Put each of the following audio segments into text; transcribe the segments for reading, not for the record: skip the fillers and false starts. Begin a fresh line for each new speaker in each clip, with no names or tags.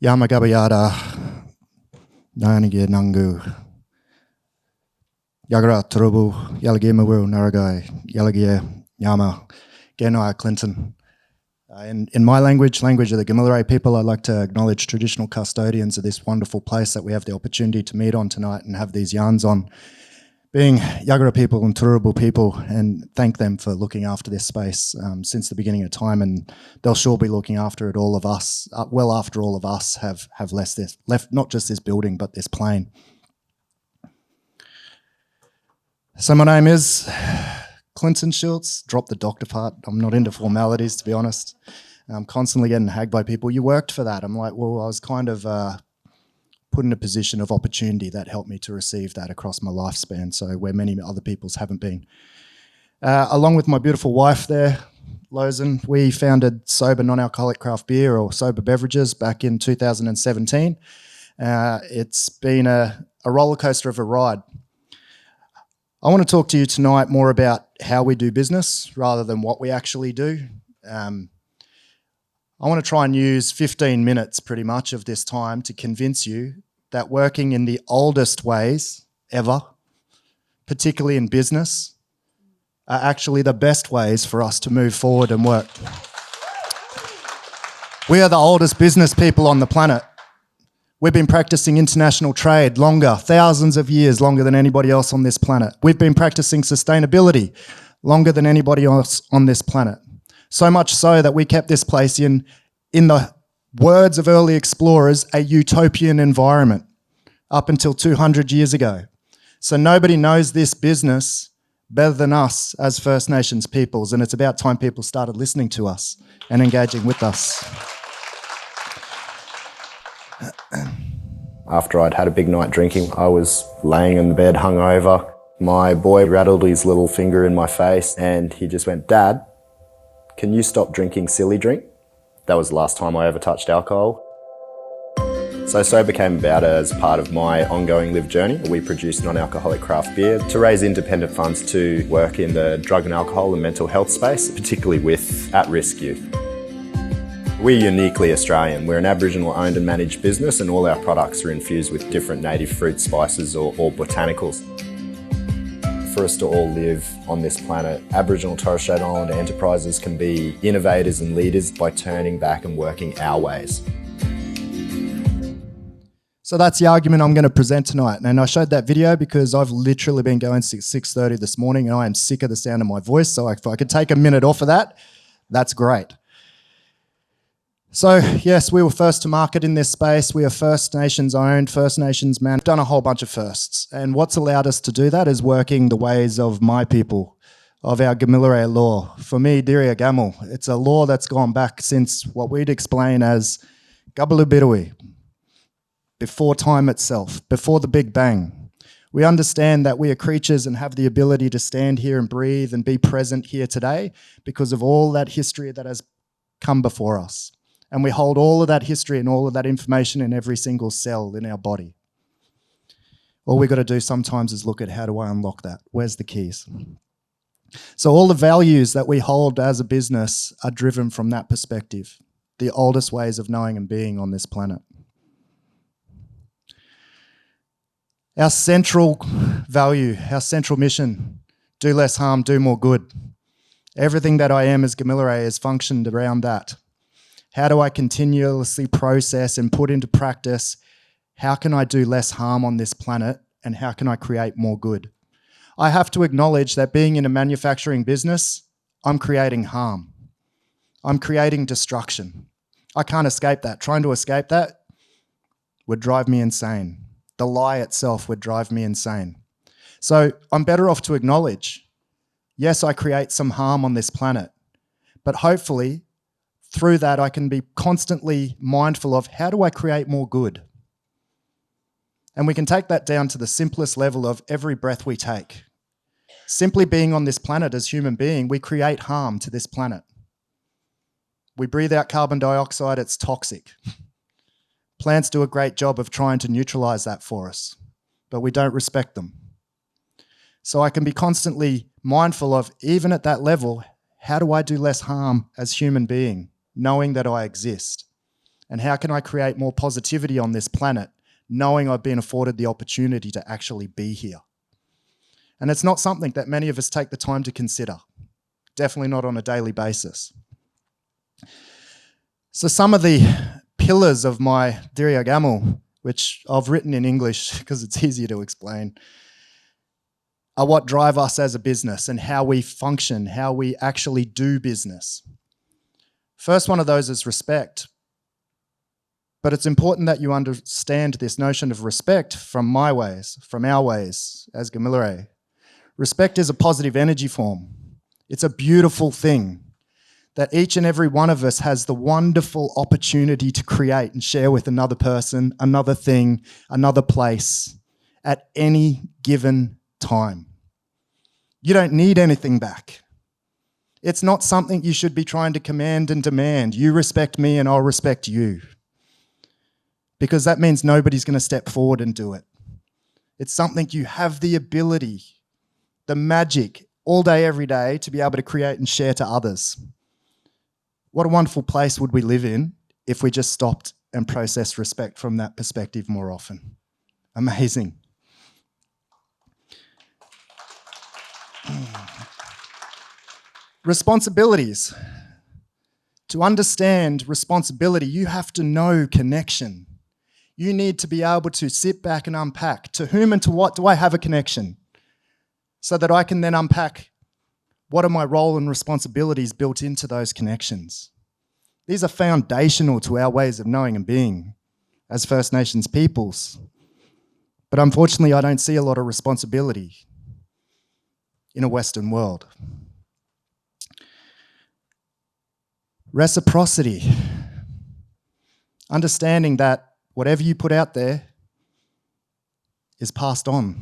Yamagabayada Nanige Nangu Yagara Turubu Yalagimawu Naragai Yalagia Yama Genai Clinton. In my language of the Gamilaroi people, I'd like to acknowledge traditional custodians of this wonderful place that we have the opportunity to meet on tonight and have these yarns on, being Yagara people and Turrbal people, and thank them for looking after this space since the beginning of time, and they'll sure be looking after it, all of us, well after all of us have left not just this building, but this plane. So my name is Clinton Schultz. Drop the doctor part. I'm not into formalities, to be honest. I'm constantly getting hagged by people. You worked for that. I'm like, well, I was kind of put in a position of opportunity that helped me to receive that across my lifespan, so where many other people's haven't been. Along with my beautiful wife there, Lozen, we founded SOBAH non-alcoholic craft beer, or SOBAH Beverages, back in 2017. It's been a roller coaster of a ride. I want to talk to you tonight more about how we do business rather than what we actually do. I want to try and use 15 minutes pretty much of this time to convince you that working in the oldest ways ever, particularly in business, are actually the best ways for us to move forward and work. We are the oldest business people on the planet. We've been practicing international trade longer, thousands of years longer than anybody else on this planet. We've been practicing sustainability longer than anybody else on this planet. So much so that we kept this place in the words of early explorers, a utopian environment up until 200 years ago. So nobody knows this business better than us as First Nations peoples, and it's about time people started listening to us and engaging with us.
After I'd had a big night drinking, I was laying in the bed hungover. My boy rattled his little finger in my face and he just went, "Dad, can you stop drinking silly drink?" That was the last time I ever touched alcohol. So SOBAH came about as part of my ongoing live journey. We produce non-alcoholic craft beer to raise independent funds to work in the drug and alcohol and mental health space, particularly with at-risk youth. We're uniquely Australian. We're an Aboriginal owned and managed business, and all our products are infused with different native fruits, spices or botanicals. For us to all live on this planet, Aboriginal and Torres Strait Islander enterprises can be innovators and leaders by turning back and working our ways.
So that's the argument I'm going to present tonight. And I showed that video because I've literally been going since 6:30 this morning and I am sick of the sound of my voice. So if I could take a minute off of that, that's great. So yes, we were first to market in this space. We are First Nations owned, First Nations managed. Done a whole bunch of firsts. And what's allowed us to do that is working the ways of my people, of our Gamilaroi law. For me, Diria Gamel, it's a law that's gone back since what we'd explain as Gabalubirui, before time itself, before the Big Bang. We understand that we are creatures and have the ability to stand here and breathe and be present here today because of all that history that has come before us. And we hold all of that history and all of that information in every single cell in our body. All we've got to do sometimes is look at, how do I unlock that? Where's the keys? So all the values that we hold as a business are driven from that perspective, the oldest ways of knowing and being on this planet. Our central value, our central mission, do less harm, do more good. Everything that I am as Gamilaroi is functioned around that. How do I continuously process and put into practice, how can I do less harm on this planet and how can I create more good? I have to acknowledge that being in a manufacturing business, I'm creating harm. I'm creating destruction. I can't escape that. Trying to escape that would drive me insane. The lie itself would drive me insane. So I'm better off to acknowledge, yes, I create some harm on this planet, but hopefully through that, I can be constantly mindful of, how do I create more good? And we can take that down to the simplest level of every breath we take. Simply being on this planet as human being, we create harm to this planet. We breathe out carbon dioxide, it's toxic. Plants do a great job of trying to neutralize that for us, but we don't respect them. So I can be constantly mindful of, even at that level, how do I do less harm as human being, knowing that I exist? And how can I create more positivity on this planet, knowing I've been afforded the opportunity to actually be here? And it's not something that many of us take the time to consider. Definitely not on a daily basis. So some of the pillars of my Diriagamal, which I've written in English because it's easier to explain, are what drive us as a business and how we function, how we actually do business. First one of those is respect. But it's important that you understand this notion of respect from my ways, from our ways as Gamilaré. Respect is a positive energy form. It's a beautiful thing that each and every one of us has the wonderful opportunity to create and share with another person, another thing, another place at any given time. You don't need anything back. It's not something you should be trying to command and demand. You respect me and I'll respect you. Because that means nobody's going to step forward and do it. It's something you have the ability, the magic, all day, every day, to be able to create and share to others. What a wonderful place would we live in if we just stopped and processed respect from that perspective more often. Amazing. Responsibilities. To understand responsibility, you have to know connection. You need to be able to sit back and unpack to whom and to what do I have a connection, so that I can then unpack what are my role and responsibilities built into those connections. These are foundational to our ways of knowing and being as First Nations peoples. But unfortunately, I don't see a lot of responsibility in a Western world. Reciprocity. Understanding that whatever you put out there is passed on.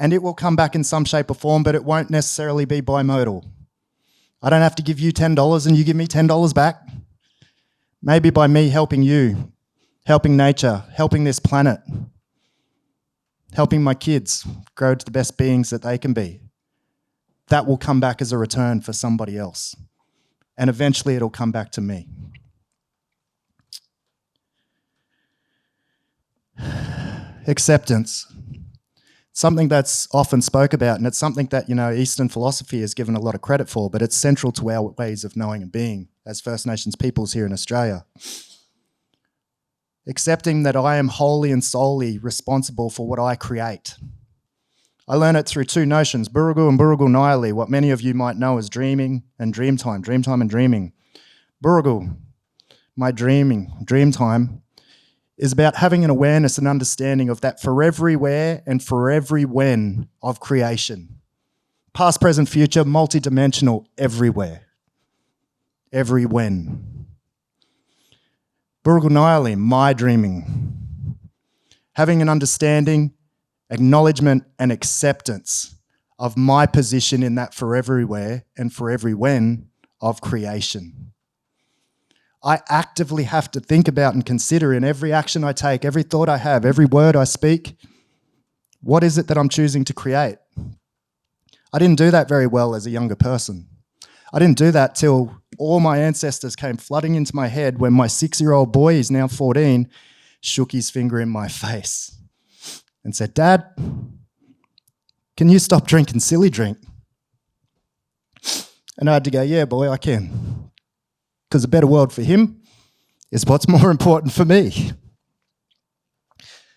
And it will come back in some shape or form, but it won't necessarily be bimodal. I don't have to give you $10 and you give me $10 back. Maybe by me helping you, helping nature, helping this planet, helping my kids grow to the best beings that they can be. That will come back as a return for somebody else. And eventually it'll come back to me. Acceptance. Something that's often spoke about, and it's something that, Eastern philosophy is given a lot of credit for, but it's central to our ways of knowing and being as First Nations peoples here in Australia. Accepting that I am wholly and solely responsible for what I create. I learn it through two notions, Burugu and Burugu Naili, what many of you might know as dreaming and dreamtime and dreaming. Burugu, my dream time, is about having an awareness and understanding of that for everywhere and for every when of creation. Past, present, future, multidimensional, everywhere. Every when. Burugu Naili, my dreaming. Having an understanding, acknowledgement and acceptance of my position in that for everywhere and for every when of creation. I actively have to think about and consider in every action I take, every thought I have, every word I speak, what is it that I'm choosing to create? I didn't do that very well as a younger person. I didn't do that till all my ancestors came flooding into my head when my 6-year-old boy, he's now 14, shook his finger in my face and said, "Dad, can you stop drinking silly drink?" And I had to go, "Yeah, boy, I can." Because a better world for him is what's more important for me.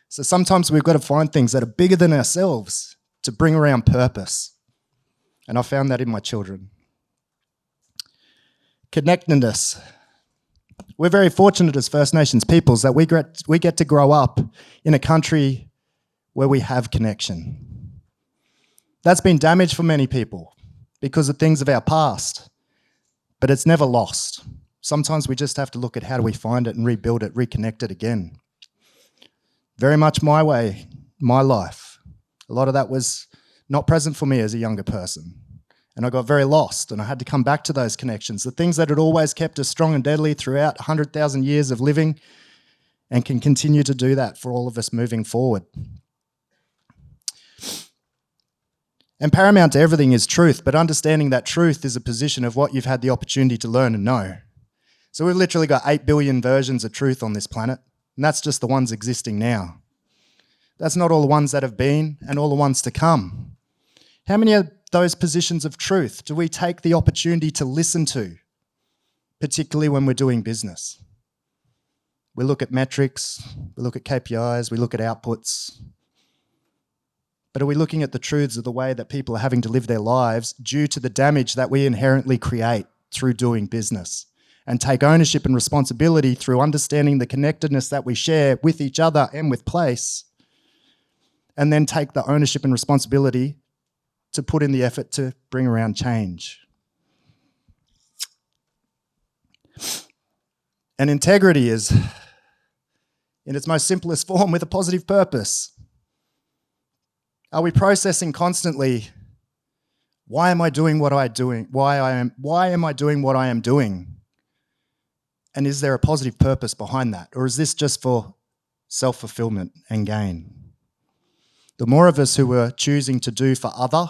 So sometimes we've got to find things that are bigger than ourselves to bring around purpose. And I found that in my children. Connectedness. We're very fortunate as First Nations peoples that we get to grow up in a country where we have connection. That's been damaged for many people because of things of our past, but it's never lost. Sometimes we just have to look at how do we find it and rebuild it, reconnect it again. Very much my way, my life. A lot of that was not present for me as a younger person. And I got very lost and I had to come back to those connections, the things that had always kept us strong and deadly throughout 100,000 years of living and can continue to do that for all of us moving forward. And paramount to everything is truth, but understanding that truth is a position of what you've had the opportunity to learn and know. So we've literally got 8 billion versions of truth on this planet, and that's just the ones existing now. That's not all the ones that have been and all the ones to come. How many of those positions of truth do we take the opportunity to listen to, particularly when we're doing business? We look at metrics, we look at KPIs, we look at outputs. But are we looking at the truths of the way that people are having to live their lives due to the damage that we inherently create through doing business? And take ownership and responsibility through understanding the connectedness that we share with each other and with place, and then take the ownership and responsibility to put in the effort to bring around change. And integrity is, in its most simplest form, with a positive purpose. Are we processing constantly, why am I doing what I'm doing? Why am I doing what I am doing? And is there a positive purpose behind that? Or is this just for self-fulfillment and gain? The more of us who are choosing to do for other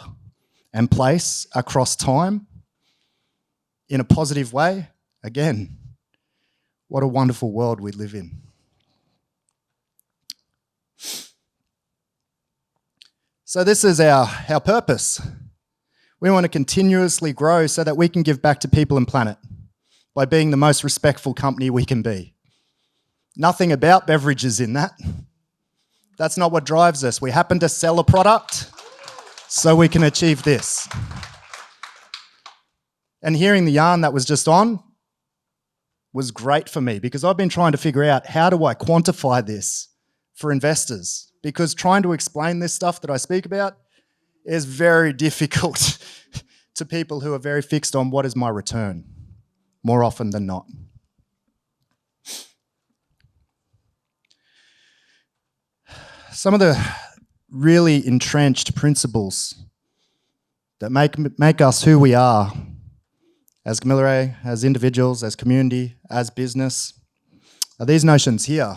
and place across time in a positive way, again, what a wonderful world we live in. So this is our purpose. We want to continuously grow so that we can give back to people and planet by being the most respectful company we can be. Nothing about beverages in that. That's not what drives us. We happen to sell a product so we can achieve this. And hearing the yarn that was just on was great for me, because I've been trying to figure out, how do I quantify this for investors? Because trying to explain this stuff that I speak about is very difficult to people who are very fixed on what is my return, more often than not. Some of the really entrenched principles that make us who we are as Gamilaroi, as individuals, as community, as business, are these notions here.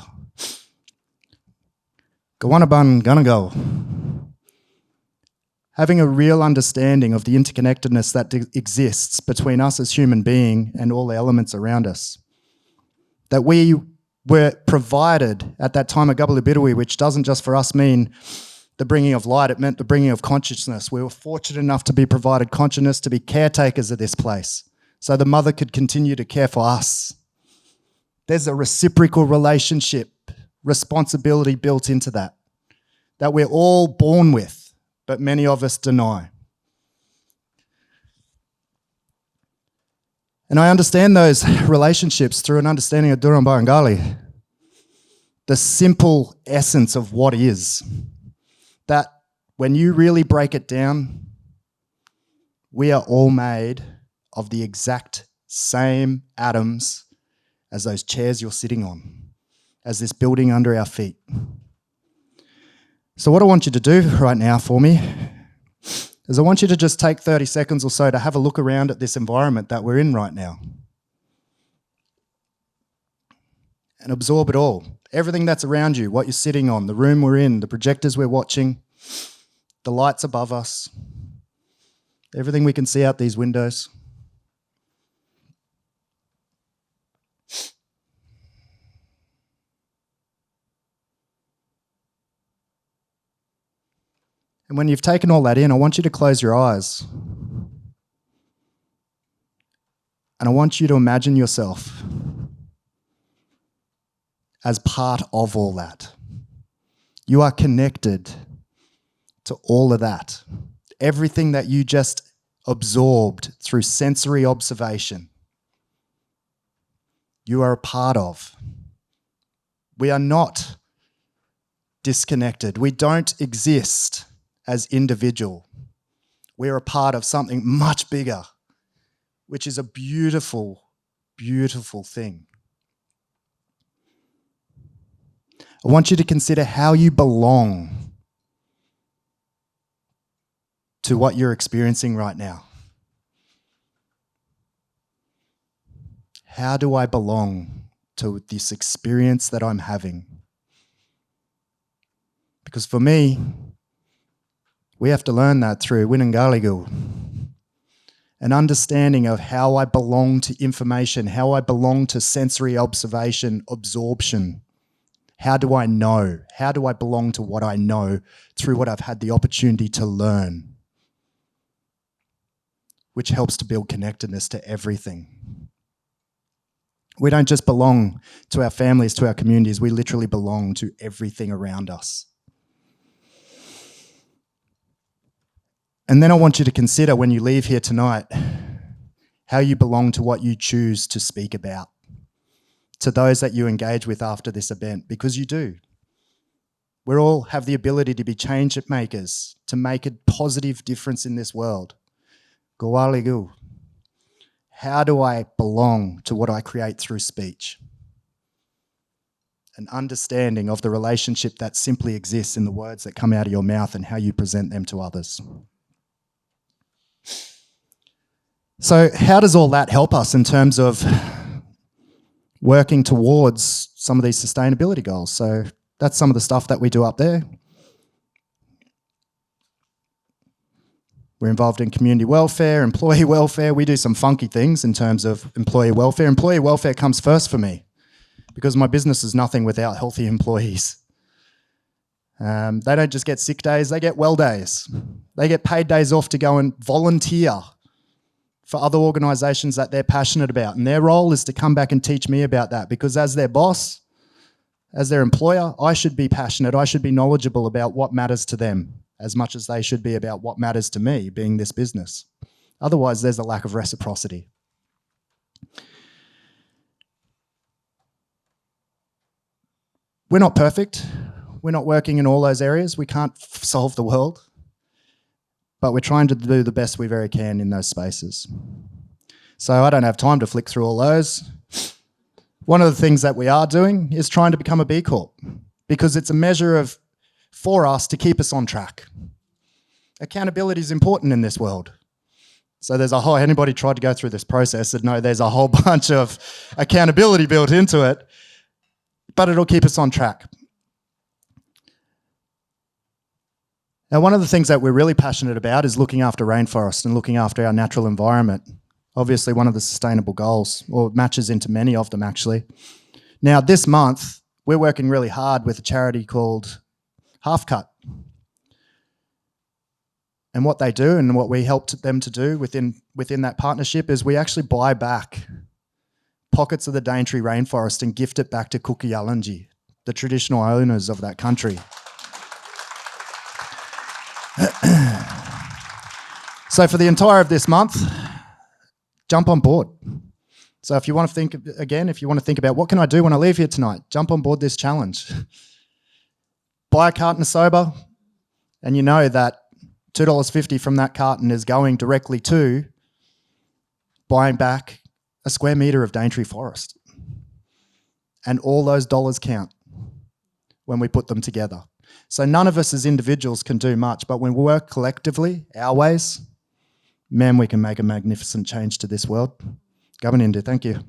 Gawanaban gonna go. Having a real understanding of the interconnectedness that exists between us as human being and all the elements around us. That we were provided at that time of Gabbalibidui, which doesn't just for us mean the bringing of light, it meant the bringing of consciousness. We were fortunate enough to be provided consciousness to be caretakers of this place, so the mother could continue to care for us. There's a reciprocal relationship, responsibility built into that we're all born with, but many of us deny. And I understand those relationships through an understanding of Durham Barangali, the simple essence of what is. That when you really break it down, we are all made of the exact same atoms as those chairs you're sitting on, as this building under our feet. So what I want you to do right now for me is I want you to just take 30 seconds or so to have a look around at this environment that we're in right now. And absorb it all. Everything that's around you, what you're sitting on, the room we're in, the projectors we're watching, the lights above us, everything we can see out these windows. And when you've taken all that in, I want you to close your eyes. And I want you to imagine yourself as part of all that. You are connected to all of that. Everything that you just absorbed through sensory observation, you are a part of. We are not disconnected. We don't exist as individual. We're a part of something much bigger, which is a beautiful, beautiful thing. I want you to consider how you belong to what you're experiencing right now. How do I belong to this experience that I'm having? Because for me, we have to learn that through Winangaligu. An understanding of how I belong to information, how I belong to sensory observation, absorption. How do I know? How do I belong to what I know through what I've had the opportunity to learn? Which helps to build connectedness to everything. We don't just belong to our families, to our communities, we literally belong to everything around us. And then I want you to consider when you leave here tonight how you belong to what you choose to speak about, to those that you engage with after this event, because you do. We all have the ability to be change makers, to make a positive difference in this world. Gawaligu. How do I belong to what I create through speech? An understanding of the relationship that simply exists in the words that come out of your mouth and how you present them to others. So how does all that help us in terms of working towards some of these sustainability goals? So that's some of the stuff that we do up there. We're involved in community welfare, employee welfare. We do some funky things in terms of employee welfare. Employee welfare comes first for me because my business is nothing without healthy employees. They don't just get sick days, they get well days. They get paid days off to go and volunteer for other organisations that they're passionate about. And their role is to come back and teach me about that, because as their boss, as their employer, I should be passionate, I should be knowledgeable about what matters to them as much as they should be about what matters to me, being this business. Otherwise, there's a lack of reciprocity. We're not perfect. We're not working in all those areas. We can't solve the world. But we're trying to do the best we very can in those spaces. So I don't have time to flick through all those. One of the things that we are doing is trying to become a B Corp, because it's a measure for us to keep us on track. Accountability is important in this world. So there's anybody tried to go through this process and know there's a whole bunch of accountability built into it, but it'll keep us on track. Now, one of the things that we're really passionate about is looking after rainforests and looking after our natural environment. Obviously, one of the sustainable goals, or matches into many of them actually. Now, this month, we're working really hard with a charity called Half Cut. And what they do and what we helped them to do within that partnership is we actually buy back pockets of the Daintree rainforest and gift it back to Kukuyalanji, the traditional owners of that country. So for the entire of this month, jump on board. So if you want to think about what can I do when I leave here tonight, jump on board this challenge. Buy a carton of SOBAH, and you know that $2.50 from that carton is going directly to buying back a square metre of Daintree forest. And all those dollars count when we put them together. So none of us as individuals can do much, but when we work collectively, our ways, man, we can make a magnificent change to this world. Governor Indu, thank you.